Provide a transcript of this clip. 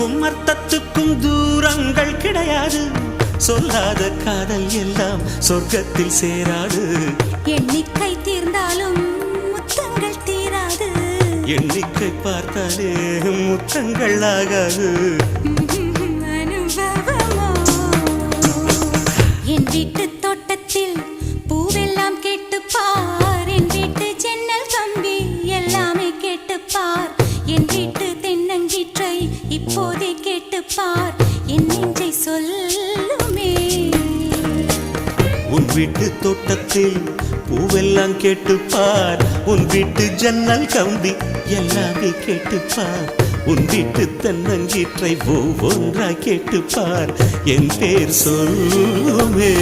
சொல்லுக்கும் அர்த்தத்துக்கும் தூரங்கள் கிடையாது. சொல்லாத காதல் எல்லாம் சொர்க்கத்தில் சேராது. எண்ணிக்கை தீர்ந்தாலும் முத்தங்கள் தீராது. எண்ணிக்கை பார்த்தாலே முத்தங்கள் ஆகாது. அனுபவமோ என் வீட்டு தோட்டத்தில் பூவெல்லாம் கேட்டுப்பார். என் வீட்டு ஜன்னல் கம்பி எல்லாமே கேட்டுப்பார். என் வீட்டு தென்னங்கீற்றை இப்போதே கேட்டுப்பார். என் நெஞ்சை சொல்லுமே. உன் வீட்டு தோட்டத்தில் பூவெல்லாம் கேட்டுப்பார். உன் வீட்டு ஜன்னல் கம்பி எல்லாமே கேட்டுப்பார். உன் வீட்டு தென்னங்கீற்றை ஒவ்வொன்றா கேட்டுப்பார். என் பேர் சொல்லுமே.